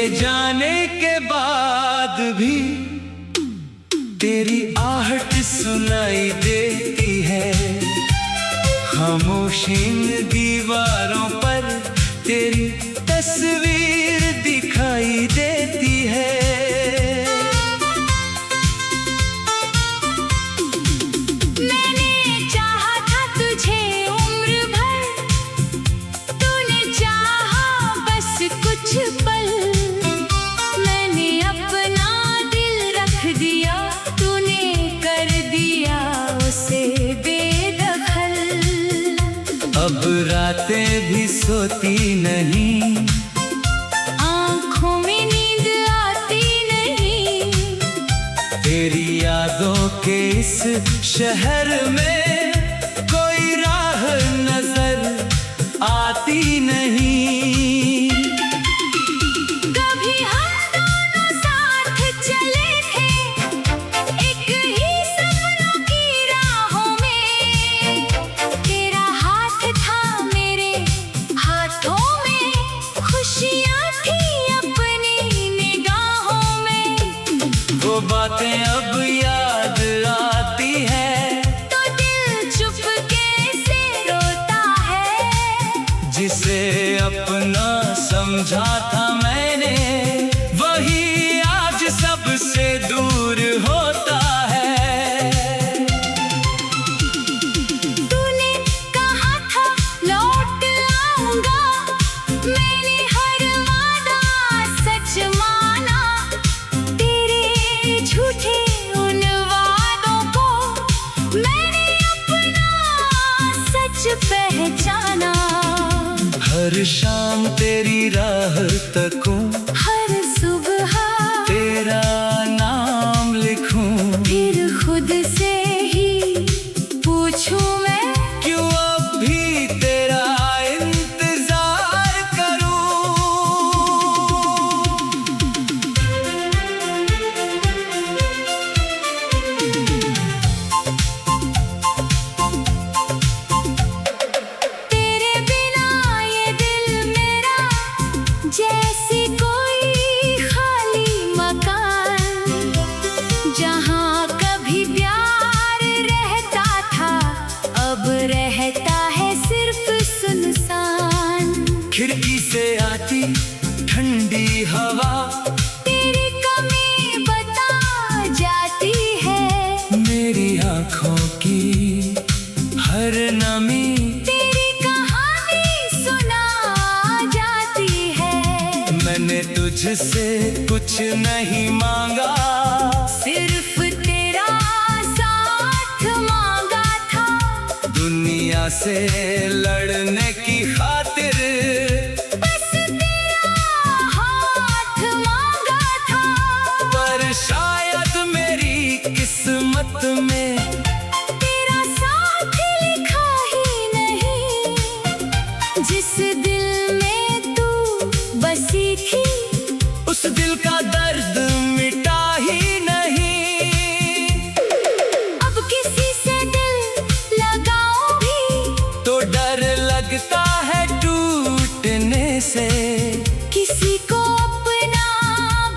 जाने के बाद भी तेरी आहट सुनाई देती है। खामोश इन दीवारों पर तेरी तस्वीर दिखाई देती है। मैंने चाहा था तुझे उम्र भर, तूने चाहा बस कुछ पल। मैंने अपना दिल रख दिया, तूने कर दिया उसे बेदखल। अब रातें भी सोती नहीं, आँखों में नींद आती नहीं। तेरी यादों के इस शहर में कोई राह नजर आती नहीं। कभी हम दोनों साथ चले थे, एक ही सपनों की राहों में। तेरा हाथ था मेरे हाथों में, खुशियाँ थी अपनी निगाहों में। वो बातें अब याद आती है तो दिल चुपके से रोता है। जिसे अपना समझा था मैंने, वही आज सबसे दूर होता है। तूने कहा था लौट आऊंगा, मैंने हर वादा सच माना। तेरे झूठे उन वादों को मैंने अपना सच पहचाना। हर शाम तेरी राह तकूं, हर सुबह तेरा नाम लिखूं। फिर खुद से ही पूछूं मैं, क्यों अब भी तेरा इंतजार करूं। तेरे बिना ये दिल मेरा जैसी कोई खाली मकान। जहाँ कभी प्यार रहता था, अब रहता है सिर्फ सुनसान। खिड़की से आती ठंडी हवा तेरी कमी बता जाती है। मेरी आँखों की हर नमी, तेरी कहानी सुना जाती है। मैंने तुझसे कुछ नहीं मांगा, सिर्फ तेरा साथ मांगा था। दुनिया से लड़ने की खातिर बस तेरा हाथ मांगा था। पर शायद मेरी किस्मत में तेरा साथ लिखा ही नहीं। जिस दिल में तू बसी थी, उस दिल का दर्द मिटा ही नहीं। अब किसी से दिल लगाओ भी तो डर लगता है टूटने से, किसी को अपना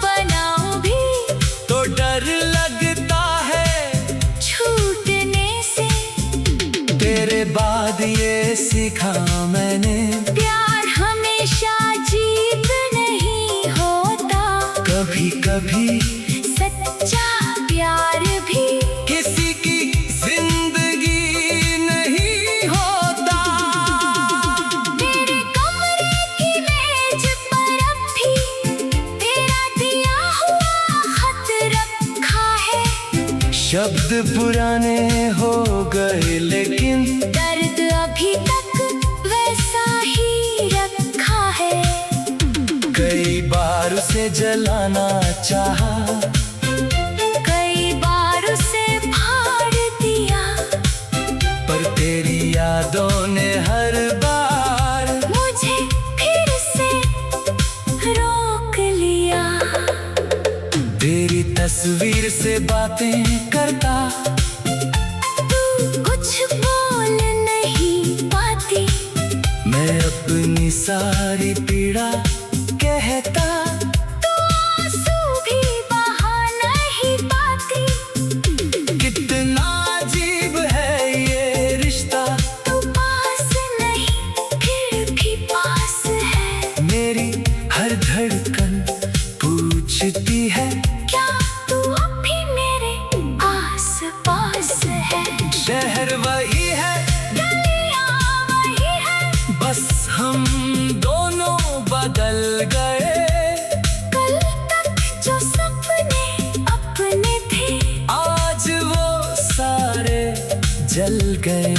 बनाओ भी तो डर लगता है छूटने से। तेरे बाद ये सीखा मैंने, प्यार हमेशा जीत नहीं होता। कभी कभी सच्चा प्यार भी किसी की जिंदगी नहीं होता। तेरे कमरे की मेज पर अब भी तेरा दिया हुआ खत रखा है। शब्द पुराने हो गए लेकिन दर्द अभी तक वैसा ही रखा है। कई बार उसे जलाना चाहा, कई बार उसे फाड़ दिया, पर तेरी यादों ने हर बार मुझे फिर से रोक लिया। तेरी तस्वीर से बातें करता, तू कुछ बोल नहीं पाती। मैं अपनी सारी पीड़ा कहता। पूछती है क्या तू अब भी मेरे आस पास है? शहर वही है, गलियां वही है, बस हम दोनों बदल गए। कल तक जो सपने अपने थे आज वो सारे जल गए।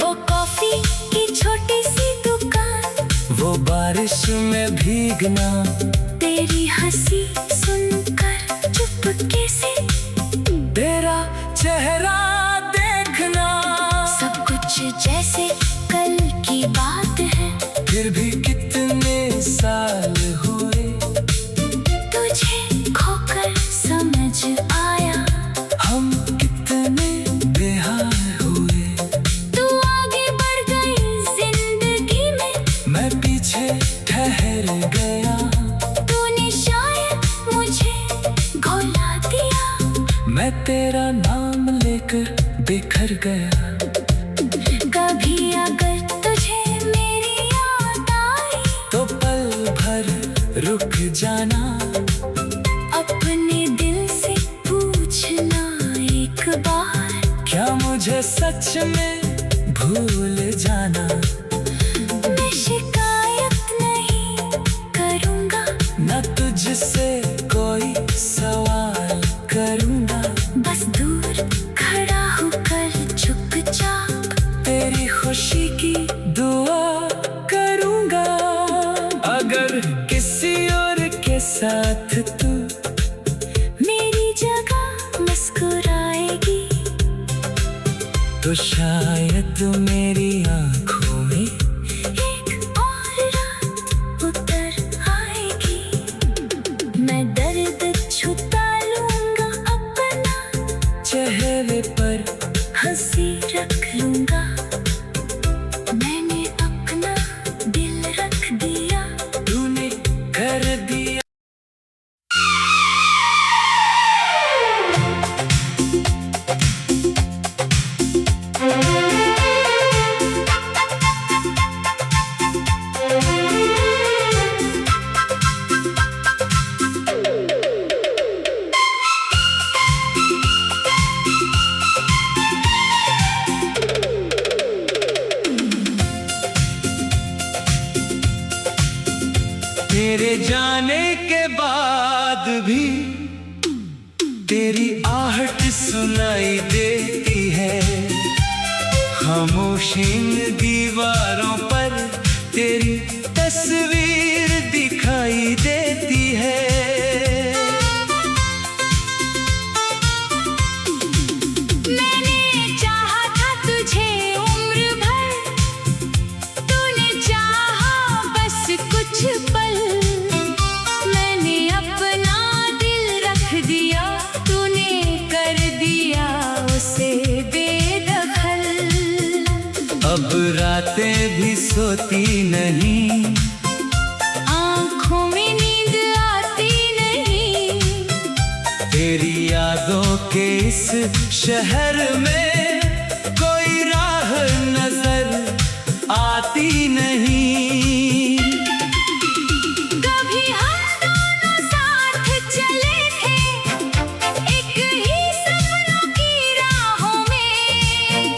वो कॉफी की छोटी सी दुकान, वो बारिश में भीगना, तेरी हंसी सुनकर चुपके से तेरा चेहरा देखना, सब कुछ जैसे कल की बात है। फिर भी कितने साल हुए तुझे खोकर समझ आया हम कितने बेहाल हुए। तू आगे बढ़ गई जिंदगी में, मैं पीछे ठहर गया। तूने शायद मुझे घोला दिया, मैं तेरा नाम लेकर बिखर गया। कभी अगर तुझे मेरी याद आई तो पल भर रुक जाना, अपने दिल से पूछना एक बार, क्या मुझे सच में भूल जाना। मैं शिकायत नहीं करूँगा, न तुझसे कोई सवाल करूँगा, बस दूर खड़ा होकर चुपचाप तेरी खुशी की दुआ करूँगा। अगर किसी और के साथ तू मेरी जगह मुस्कुराएगी, तो शायद मेरी आँखों में एक और रात उतर आएगी। मैं दर्द छुपा लूँगा अपना, चेहरे पर हंसी रख लूँगा। मैंने अपना दिल रख दिया, तूने कर दिया। तेरे जाने के बाद भी तेरी आहट सुनाई देती है, खामोश इन दीवारों पर तेरी तस्वीर दिखाई देती है। मैंने चाहा था तुझे उम्र भर, तूने चाहा बस कुछ पल। मैंने अपना दिल रख दिया, तूने कर दिया उसे बेदखल। अब रातें भी सोती नहीं, आँखों में नींद आती नहीं, तेरी यादों के इस शहर में कोई राह नजर आती नहीं। कभी हम दोनों साथ चले थे एक ही सपनों की राहों में,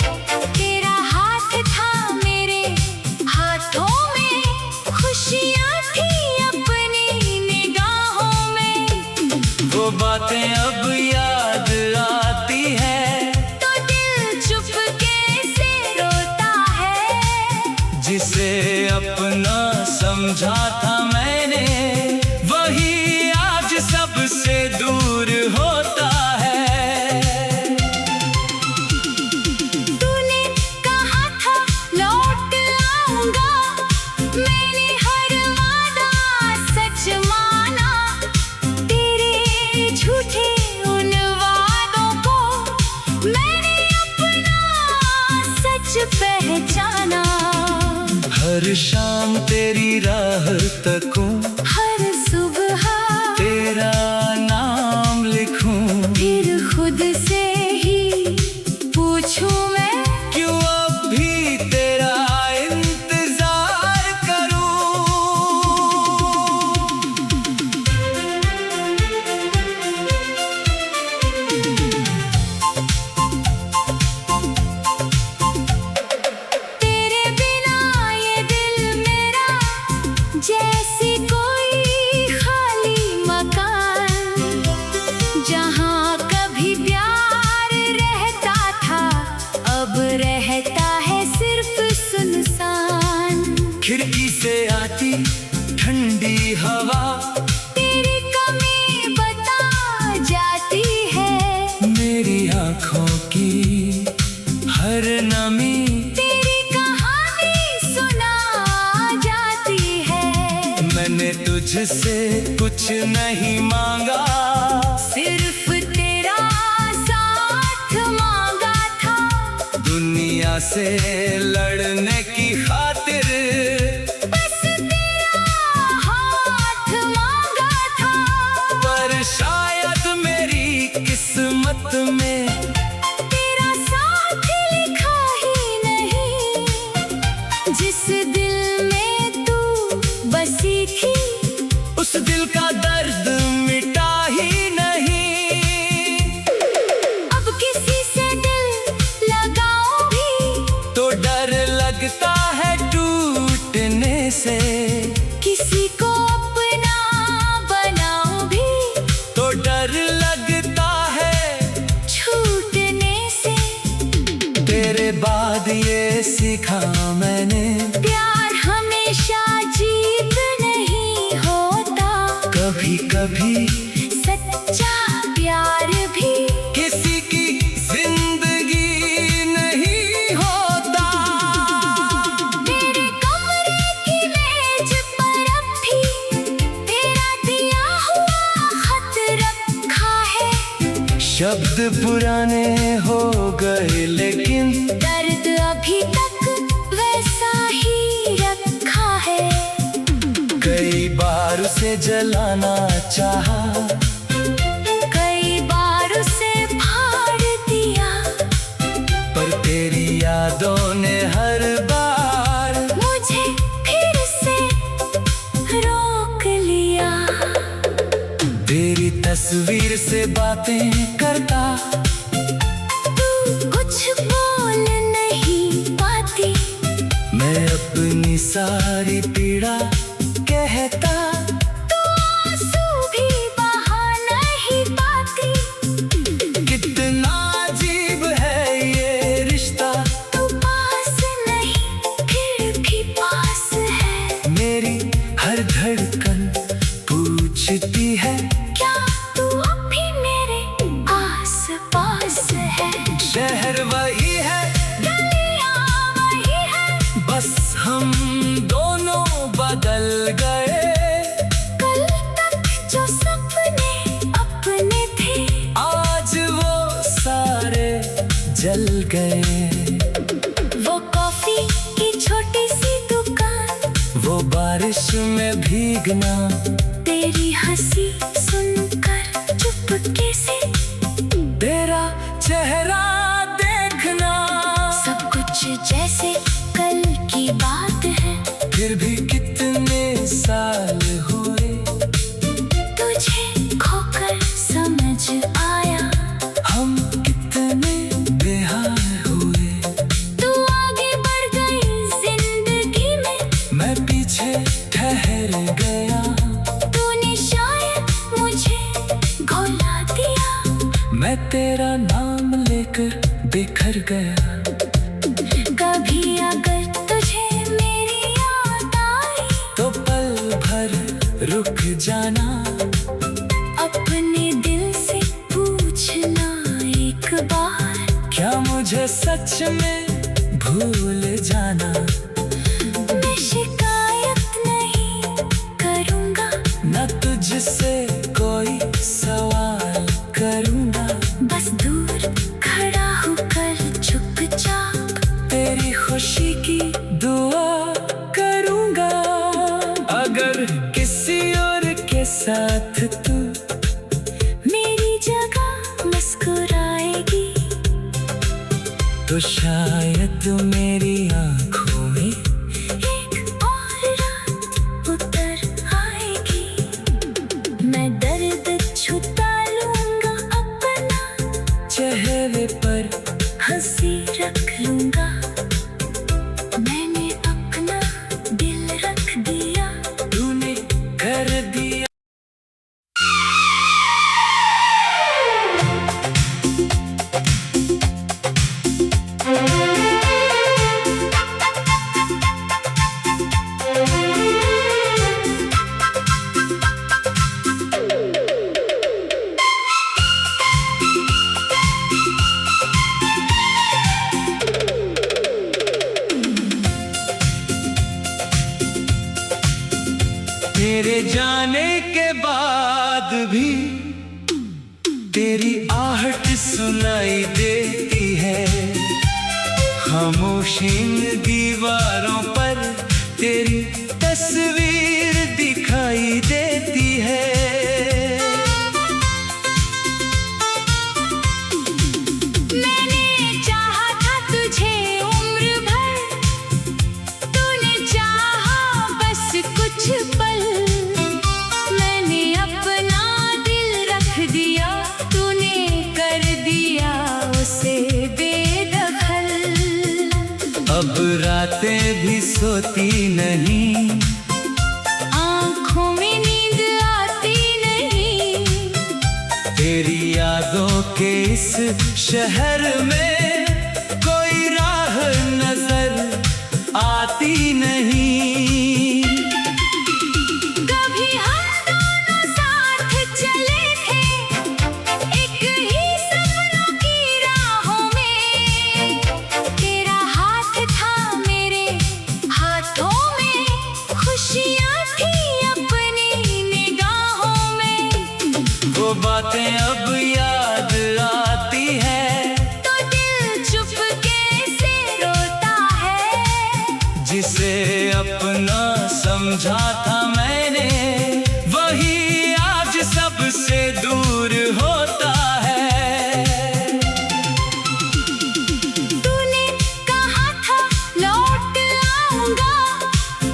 तेरा हाथ था मेरे हाथों में, खुशियाँ थी अपनी निगाहों में। वो बातें अब याद आती है, तो दिल चुपके से रोता है, जिसे अपना समझा था मैंने वही आज सबसे दूर होता है। तूने कहा था लौट आऊंगा, मैंने हर वादा सच माना, तेरे झूठे उन वादों को मैंने अपना सच पहचाना। हर शाम तेरी राह तकूं, हर सुबह तेरा नाम लिखूं, फिर खुद से ही पूछूं मैं, क्यों अब भी तेरा इंतजार करूं। तुझसे कुछ नहीं मांगा, सिर्फ तेरा साथ मांगा था। दुनिया से लड़ने की खातिर बस तेरा हाथ मांगा था। पर शायद मेरी किस्मत में तेरा साथ लिखा ही नहीं। जिस दिल में तू बसी थी, उस दिल का दर्द मिटा ही नहीं। अब किसी से दिल लगाओ भी तो डर लगता है टूटने से, किसी को अपना बनाओ भी तो डर लगता है छूटने से। तेरे बाद ये सीखा मैंने, प्यार हमेशा जीत नहीं होता। कभी कभी सच्चा प्यार भी किसी की जिंदगी नहीं होता। तेरे कमरे की मेज पर अब भी तेरा दिया हुआ खत रखा है। शब्द पुराने हो गए लेकिन दर्द अभी तक वैसा ही रखा है। कई बार उसे जलाना चाहा, कई बार उसे फाड़ दिया, पर तेरी यादों ने हर बार मुझे फिर से रोक लिया। तेरी तस्वीर से बातें करता, तू कुछ बोल नहीं पाती। मैं अपनी सारी पीड़ा कहता, तू आंसू भी बहा नहीं पाती। कितना अजीब है ये रिश्ता। तू पास नहीं फिर भी पास है। मेरी हर धड़कन पूछती है, क्या तू अब भी मेरे आस पास है? शहर वही है, गलियां वही है, बस हम दोनों बदल गए। कल तक जो सपने अपने थे, आज वो सारे जल गए। वो कॉफी की छोटी सी दुकान, वो बारिश में भीगना, तेरी हंसी सुनकर चुपके से, तेरा चेहरा देखना, सब कुछ जैसे कल की बात है। फिर भी कितने साल हुए तुझे खोकर समझ आया, हम कितने बेहाल हुए। तू आगे बढ़ गई जिंदगी में, मैं पीछे ठहर गया। तूने शायद मुझे घोला दिया। मैं तेरा नाम लेकर बिखर गया। कभी अगर तुझे मेरी याद आई, तो पल भर रुक जाना, अपने दिल से पूछना एक बार, क्या मुझे सच में भूल जाना। मैं शिकायत नहीं करूँगा, न तुझसे कोई सवाल करूँगा, बस दूर खड़ा होकर चुपचाप तेरी खुशी की दुआ करूँगा। अगर किसी और के साथ तू मेरी जगह मुस्कुराएगी, तो शायद मेरी आँखों में एक और रात उतर आएगी। मैं दर्द छुपा लूँगा अपना, चेहरे पर हंसी रख लूँगा। मैंने अपना दिल रख दिया, तूने कर दिया। जाने के बाद भी तेरी आहट सुनाई देती है। खामोश इन दीवारों पर तेरी तस्वीर दिखाई देती है। अब रातें भी सोती नहीं, आँखों में नींद आती नहीं। तेरी यादों के इस शहर में कोई राह नजर आती नहीं। कभी हम दोनों साथ चले थे एक ही सपनों की राहों में। तेरा हाथ था मेरे हाथों में, खुशियाँ थी अपनी निगाहों में। वो बातें अब याद आती है तो दिल चुपके से रोता है। जिसे अपना समझा था मैंने, वही आज सबसे दूर होता है। तूने कहा था लौट आऊंगा,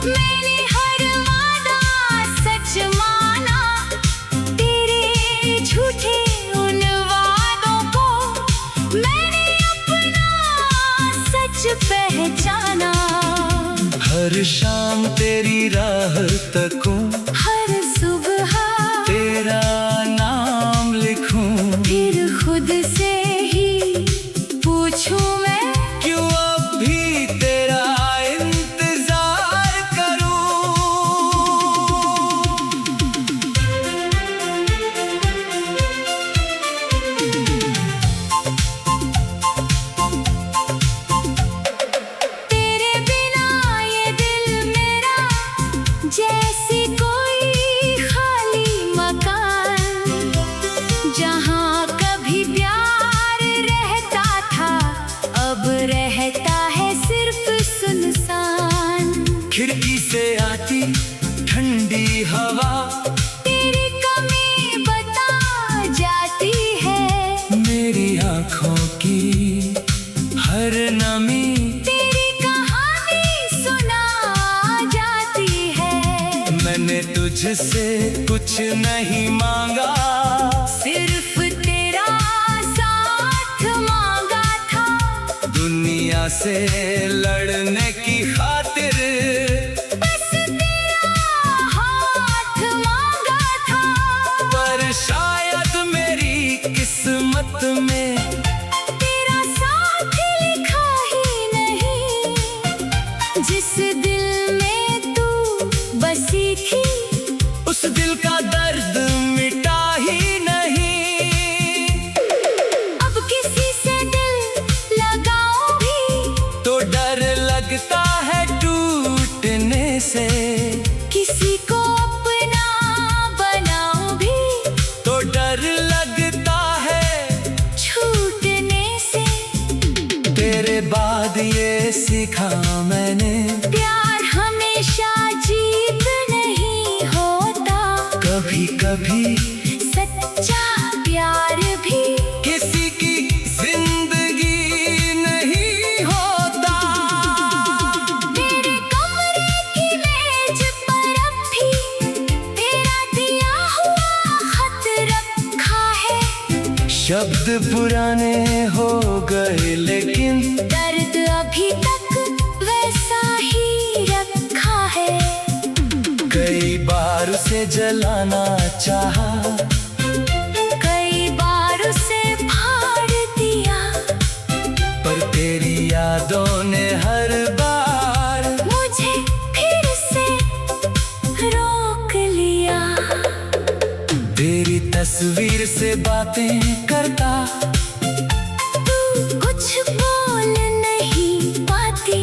मैंने हर वादा सच माना। तेरे झूठे उन वादों को मैंने अपना सच पहचाना। हर शाम तेरी राह तकूं, हर सुबह तेरा नाम लिखूं। फिर खुद से ही पूछूं मैं, क्यों अब भी तेरा इंतजार करूं। तेरे बिना ये दिल मेरा जैसी कोई खाली मकान। जहाँ कभी प्यार रहता था, अब रहता है सिर्फ सुनसान। खिड़की से आती ठंडी हवा तेरी कमी बता जाती है। मेरी आँखों की हर नमी तेरी कहानी सुना जाती है। मैंने तुझसे कुछ नहीं मांगा, सिर्फ तेरा साथ मांगा था। दुनिया से लड़ने की खातिर बस तेरा हाथ मांगा था। पर शायद मेरी किस्मत में तेरा साथ लिखा ही नहीं। जिस दिल में तू बसी थी, उस दिल का दर्द मिटा ही नहीं। अब किसी से दिल लगाऊं भी तो डर लगता है टूटने से, किसी को अपना बनाऊं भी तो डर लगता है छूटने से। तेरे बाद ये सीखा मैंने, प्यार हमेशा जीत नहीं होता। कभी कभी सच्चा प्यार भी किसी की जिंदगी नहीं होता। मेरे कमरे की मेज पर अब भी तेरा दिया हुआ खत रखा है। शब्द पुराने हो गए लेकिन दर्द अभी तक वैसा ही रखा है। कई बार उसे जलाना चाहा, कई बार उसे फाड़ दिया। पर तेरी यादों ने हर बार मुझे फिर से रोक लिया। तेरी तस्वीर से बातें करता, तू कुछ बोल नहीं पाती।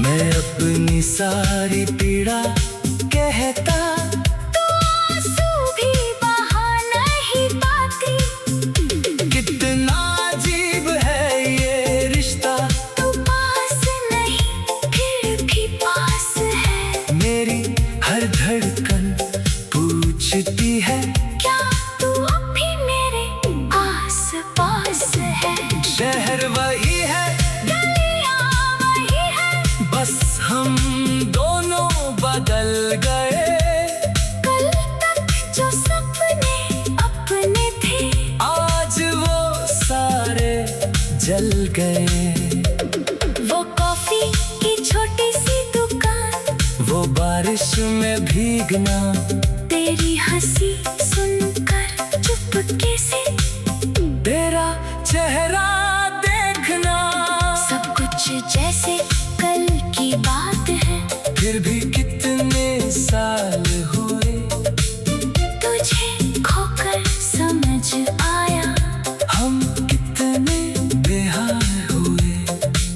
मैं अपनी सारी पीड़ा कहता। तू जल गए। वो कॉफी की छोटी सी दुकान, वो बारिश में भीगना, तेरी हंसी सुनकर चुपके से तेरा चेहरा देखना। सब कुछ जैसे कल की बात है। फिर भी कितने साल हुए, तुझे खोकर समझ आया हम कितने बेहाल हुए।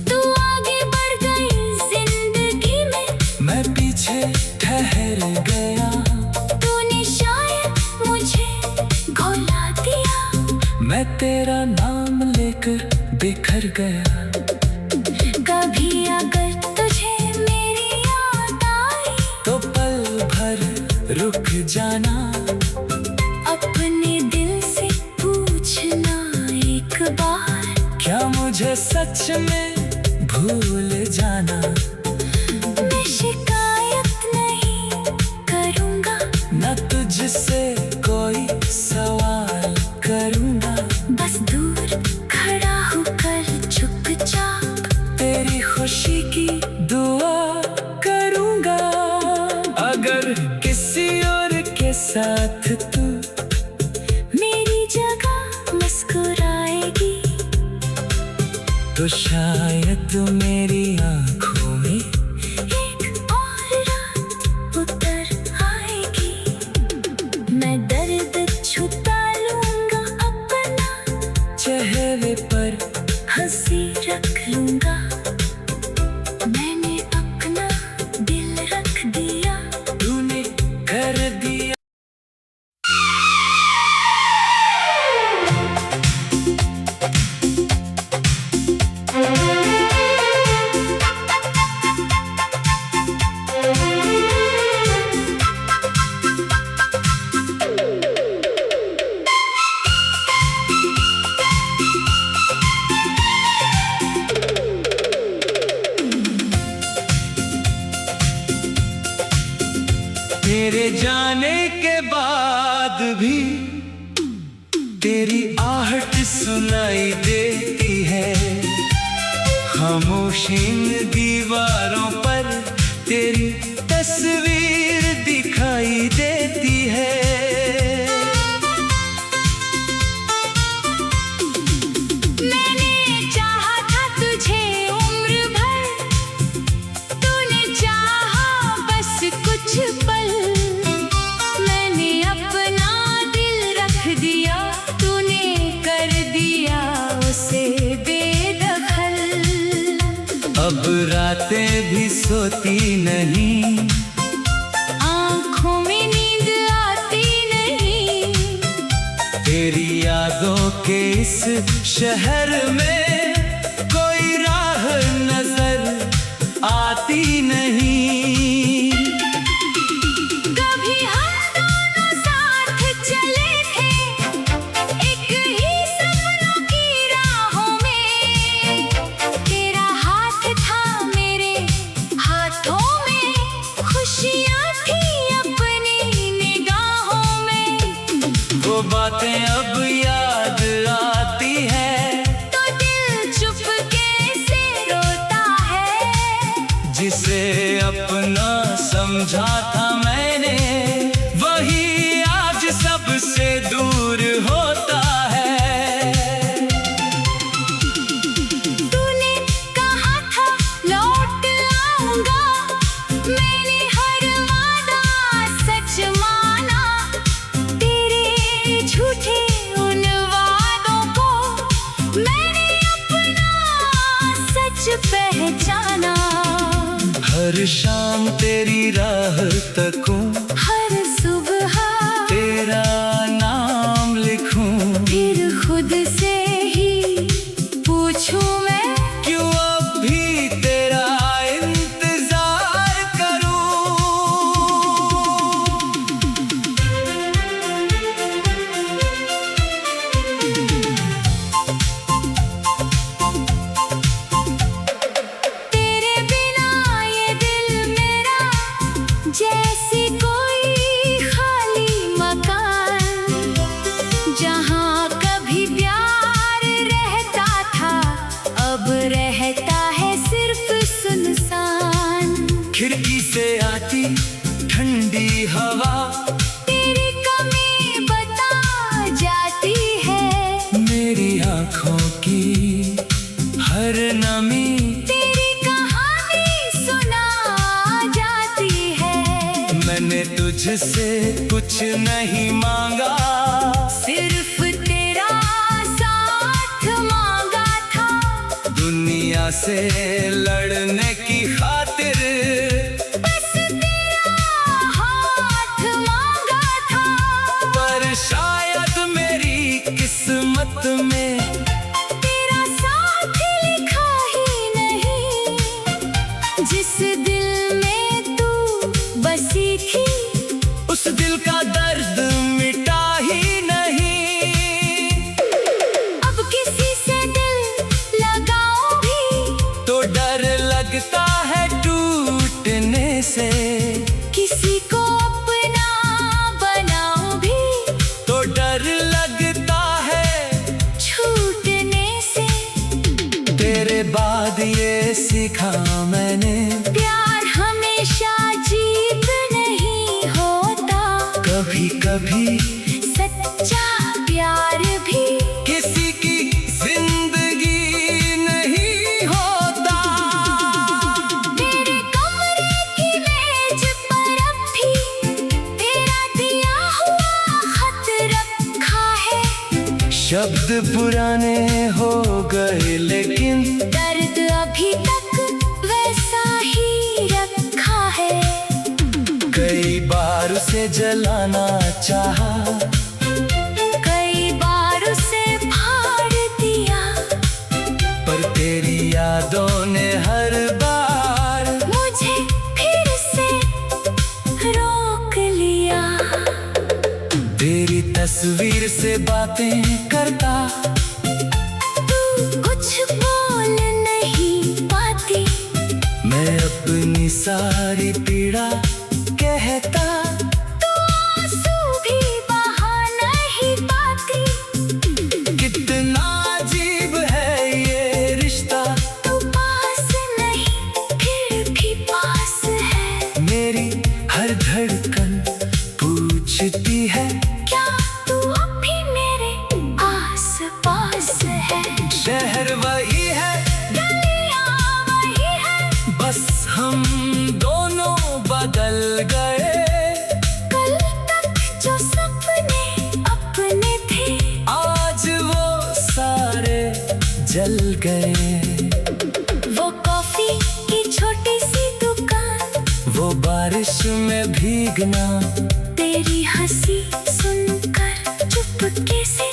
तू आगे बढ़ गई जिंदगी में, मैं पीछे ठहर गया। तूने शायद मुझे घोला दिया। मैं तेरा नाम लेकर बिखर गया। कभी अगर तुझे मेरी याद आई, तो पल भर रुक जाना। अपने दिल से पूछना एक बार, क्या मुझे सच में भूल जाना। मैं शिकायत नहीं करूँगा, न तुझसे कोई सवाल करूँगा। बस दूर खड़ा होकर चुपचाप तेरी खुशी की दुआ करूँगा। अगर किसी और के साथ तू मेरी जगह मुस्कुराएगी, तो शायद मेरी आँखों में एक और रात उतर आएगी। मैं दर्द छुपा लूँगा अपना, चेहरे पर हंसी रख लूँगा। मैंने अपना दिल रख दिया, तूने कर दिया। तेरे जाने के बाद भी तेरी आहट सुनाई देती है। खामोश इन दीवारों पर तेरी तस्वीर दिखाई देती है। मैंने चाहा था तुझे उम्र भर, तूने चाहा बस कुछ पल। मैंने अपना दिल रख दिया, तूने कर दिया उसे बेदखल। अब रातें भी सोती नहीं, आँखों में नींद आती नहीं। तेरी यादों के इस शहर में कोई राह नजर आती नहीं। कभी हम दोनों साथ चले थे, एक ही सपनों की राहों में। तेरा हाथ था मेरे हाथों में, खुशियाँ थी अपनी निगाहों में। वो बातें अब याद आती है, तो दिल चुपके से रोता है। जिसे अपना समझा था मैंने, वही आज सबसे दूर होता है। तूने कहा था लौट आऊंगा, मैंने हर वादा सच माना। तेरे झूठे उन वादों को मैंने अपना सच पहचाना। हर शाम तेरी राह तकूं, हर सुबह तेरा नाम लिखूं। फिर खुद से ही पूछूं मैं, क्यों अब भी तेरा इंतजार करूं। तेरे बिना ये दिल मेरा जैसी तुझसे कुछ नहीं मांगा, सिर्फ तेरा साथ मांगा था। दुनिया से लड़ने की खातिर बस तेरा हाथ मांगा था। पर शायद मेरी किस्मत में तेरा साथ लिखा ही नहीं। जिस दिल में तू बसी थी, उस दिल का दर्द मिटा ही नहीं। अब किसी से दिल लगाओ भी तो डर लगता है टूटने से, किसी को अपना बनाओ भी तो डर लगता है छूटने से। तेरे बाद ये सीखा मैंने, प्यार हमेशा जीत नहीं होता। कभी कभी सच्चा प्यार भी किसी की जिंदगी नहीं होता। तेरे कमरे की मेज पर अब भी तेरा दिया हुआ खत रखा है। शब्द पुराने हो गए लेकिन दर्द अभी तक वैसा ही रखा है। कई बार उसे जलाना चाहा, कई बार उसे फाड़ दिया, पर तेरी यादों ने हर बार मुझे फिर से रोक लिया। तेरी तस्वीर से बातें करता, तू कुछ बोल नहीं पाती। मैं अपनी सारी पीड़ा कहता, तू आंसू भी बहा नहीं पाती। कितना अजीब है ये रिश्ता, तू पास नहीं फिर भी पास है। मेरी हर धड़कन पूछती है, क्या तू अब भी मेरे आस पास है? शहर वही है, गलियां वही है, बस हम दोनों बदल गए। कल तक जो सपने अपने थे, आज वो सारे जल गए। वो कॉफी की छोटी सी दुकान, वो बारिश में भीगना, तेरी हंसी सुनकर चुपके से,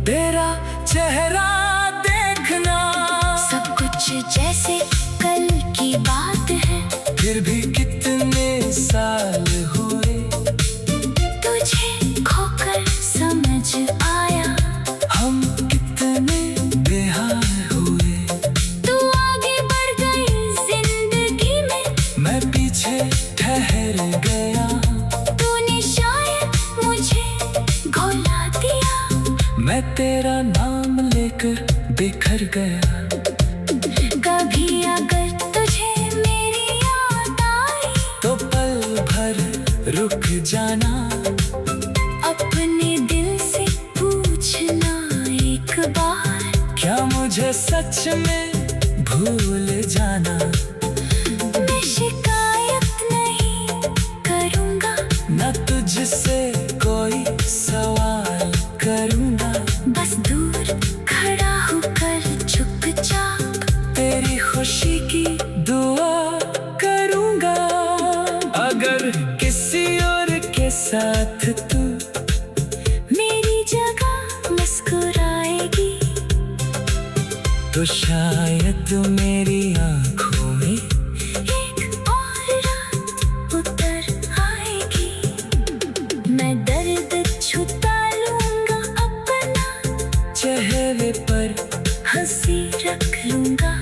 तेरा चेहरा देखना, सब कुछ जैसे कल की बात है। फिर भी कितने साल हुए, तुझे खोकर समझ आया, हम कितने बेहाल हुए। तू आगे बढ़ गई जिंदगी में, मैं पीछे ठहर गया, तूने शायद मुझे घोला दिया। मैं तेरा नाम लेकर बिखर गया। कभी अगर तुझे मेरी याद आई, तो पल भर रुक जाना, अपने दिल से पूछना एक बार, क्या मुझे सच में भूल जाना। मैं शिकायत नहीं करूँगा, न तुझसे कोई सवाल करूँगा, बस दूर खड़ा होकर चुपचाप तेरी खुशी की दुआ करूँगा। अगर किसी और के साथ तू मेरी जगह मुस्कुराएगी, तो शायद मेरी आँखों में एक और रात उतर आएगी। मैं दर्द छुपा लूँगा अपना, चेहरे पर हंसी रख लूँगा।